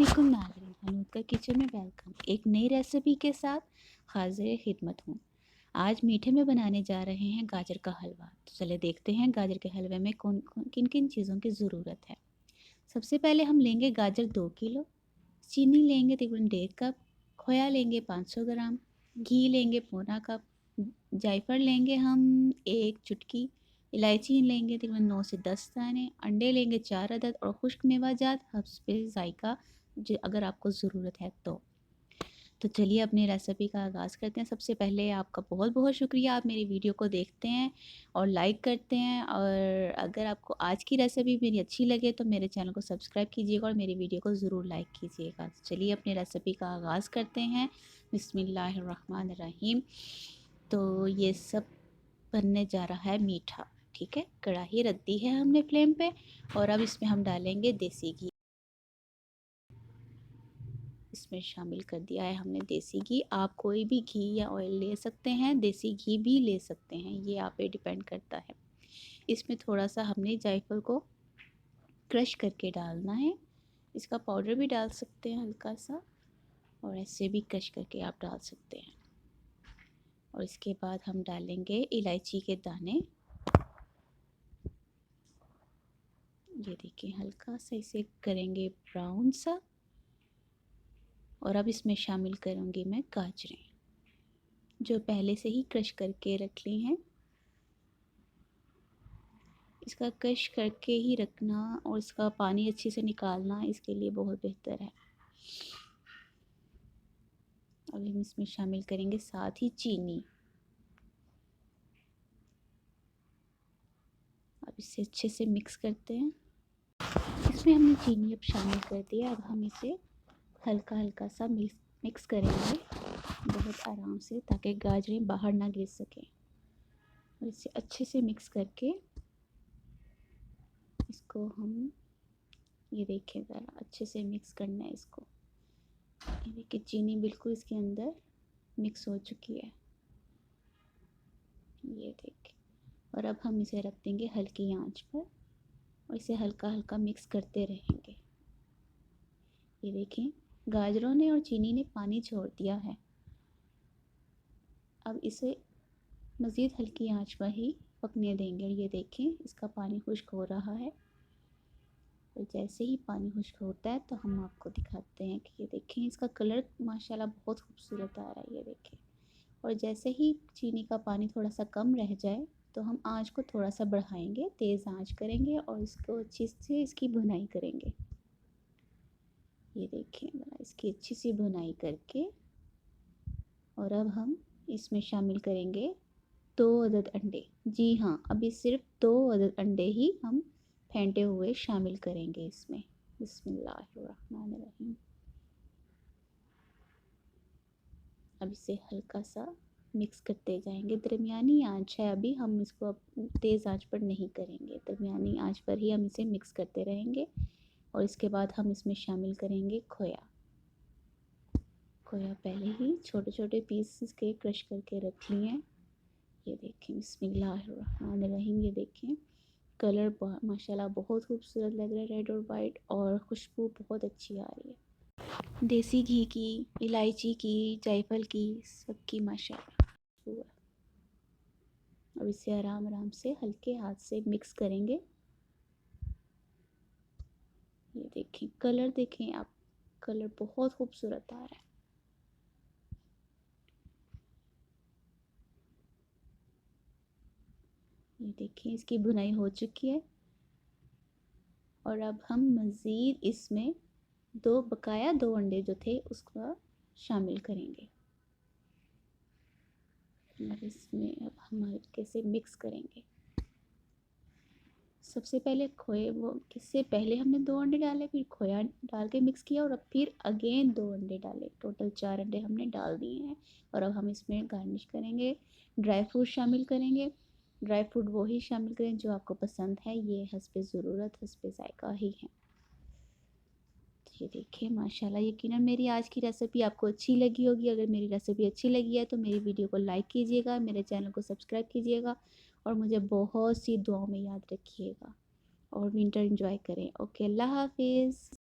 अस्सलामुअलैकुम नाज़रीन, हनूद का किचन में वेलकम। एक नई रेसिपी के साथ हाजिर खिदमत हूँ। आज मीठे में बनाने जा रहे हैं गाजर का हलवा। तो चले देखते हैं गाजर के हलवे में किन किन चीज़ों की ज़रूरत है। सबसे पहले हम लेंगे गाजर 2 किलो, चीनी लेंगे तकरीबन 1.5 कप, खोया लेंगे 500 ग्राम, घी लेंगे पौना कप, जायफल लेंगे हम 1 चुटकी, इलायची लेंगे तकरीबन 9 से 10 दाने, अंडे लेंगे 4 अदद और खुश्क मेवाजात हस्बे ज़ायक़ा अगर आपको ज़रूरत है तो चलिए अपनी रेसिपी का आगाज़ करते हैं। सबसे पहले आपका बहुत बहुत शुक्रिया, आप मेरी वीडियो को देखते हैं और लाइक करते हैं, और अगर आपको आज की रेसिपी मेरी अच्छी लगे तो मेरे चैनल को सब्सक्राइब कीजिएगा और मेरी वीडियो को ज़रूर लाइक कीजिएगा। चलिए अपनी रेसिपी का आगाज़ करते हैं। बिस्मिल्लाहिर्रहमानिर्रहीम। तो ये सब बनने जा रहा है मीठा। ठीक है, कढ़ाई रख दी है हमने फ्लेम पे और अब इसमें हम डालेंगे देसी घी। इसमें शामिल कर दिया है हमने देसी घी। आप कोई भी घी या ऑयल ले सकते हैं, देसी घी भी ले सकते हैं, ये आप पे डिपेंड करता है। इसमें थोड़ा सा हमने जायफल को क्रश करके डालना है। इसका पाउडर भी डाल सकते हैं हल्का सा, और ऐसे भी क्रश करके आप डाल सकते हैं। और इसके बाद हम डालेंगे इलायची के दाने। ये देखिए हल्का सा इसे करेंगे ब्राउन सा। और अब इसमें शामिल करूँगी मैं गाजरें, जो पहले से ही क्रश करके रख ली हैं। इसका क्रश करके ही रखना और इसका पानी अच्छे से निकालना इसके लिए बहुत बेहतर है। अब हम इसमें शामिल करेंगे साथ ही चीनी। अब इसे अच्छे से मिक्स करते हैं। इसमें हमने चीनी अब शामिल कर दिया। अब हम इसे हल्का हल्का सा मिक्स करेंगे बहुत आराम से, ताकि गाजरें बाहर ना गिर सकें। और इसे अच्छे से मिक्स करके इसको हम, ये देखिए ज़रा अच्छे से मिक्स करना है इसको। ये देखिए चीनी बिल्कुल इसके अंदर मिक्स हो चुकी है, ये देखिए। और अब हम इसे रख देंगे हल्की आंच पर और इसे हल्का हल्का मिक्स करते रहेंगे। ये देखें गाजरों ने और चीनी ने पानी छोड़ दिया है। अब इसे मज़ीद हल्की आंच पर ही पकने देंगे। और ये देखें इसका पानी खुश्क हो रहा है। और जैसे ही पानी खुश्क होता है तो हम आपको दिखाते हैं कि ये देखें इसका कलर माशाल्लाह बहुत खूबसूरत आ रहा है, ये देखें। और जैसे ही चीनी का पानी थोड़ा सा कम रह जाए तो हम आंच को थोड़ा सा बढ़ाएंगे, तेज़ आंच करेंगे और इसको अच्छी से इसकी भुनाई करेंगे। ये देखें इसकी अच्छी सी भुनाई करके, और अब हम इसमें शामिल करेंगे 2 अदद अंडे। जी हाँ, अभी सिर्फ 2 अदद अंडे ही हम फेंटे हुए शामिल करेंगे इसमें। बिस्मिल्लाहिर्रहमानिर्रहीम। अब इसे हल्का सा मिक्स करते जाएंगे। दरमियानी आंच है, अभी हम इसको अब तेज़ आंच पर नहीं करेंगे, दरमियानी आंच पर ही हम इसे मिक्स करते रहेंगे। और इसके बाद हम इसमें शामिल करेंगे खोया। खोया पहले ही छोटे छोटे पीसेस के क्रश करके रख लिए हैं। ये देखें बिस्मिल्लाहिर्रहमानिर्रहीम। ये देखें कलर माशाल्लाह बहुत खूबसूरत लग रहा है, रेड और वाइट, और खुशबू बहुत अच्छी आ रही है देसी घी की, इलायची की, जायफल की, सबकी माशाल्लाह खुशबू है। अब इसे आराम आराम से हल्के हाथ से मिक्स करेंगे। ये देखें कलर, देखें आप कलर बहुत खूबसूरत आ रहा है। ये देखिए इसकी भुनाई हो चुकी है। और अब हम मज़ीद इसमें दो अंडे जो थे उसको शामिल करेंगे। और इसमें अब हम हल्के से मिक्स करेंगे। सबसे पहले खोए वो किससे पहले हमने 2 अंडे डाले, फिर खोया डाल के मिक्स किया, और अब फिर अगेन 2 अंडे डाले। टोटल 4 अंडे हमने डाल दिए हैं। और अब हम इसमें गार्निश करेंगे, ड्राई फ्रूट शामिल करेंगे। ड्राई फ्रूट वो ही शामिल करें जो आपको पसंद है, ये हस्बे ज़रूरत हस्बे ज़ायक़ा ही है। ये देखिए माशाल्लाह, यकीनन मेरी आज की रेसिपी आपको अच्छी लगी होगी। अगर मेरी रेसिपी अच्छी लगी है तो मेरी वीडियो को लाइक कीजिएगा, मेरे चैनल को सब्सक्राइब कीजिएगा, और मुझे बहुत सी दुआओं में याद रखिएगा। और विंटर एंजॉय करें। ओके, अल्लाह हाफिज़।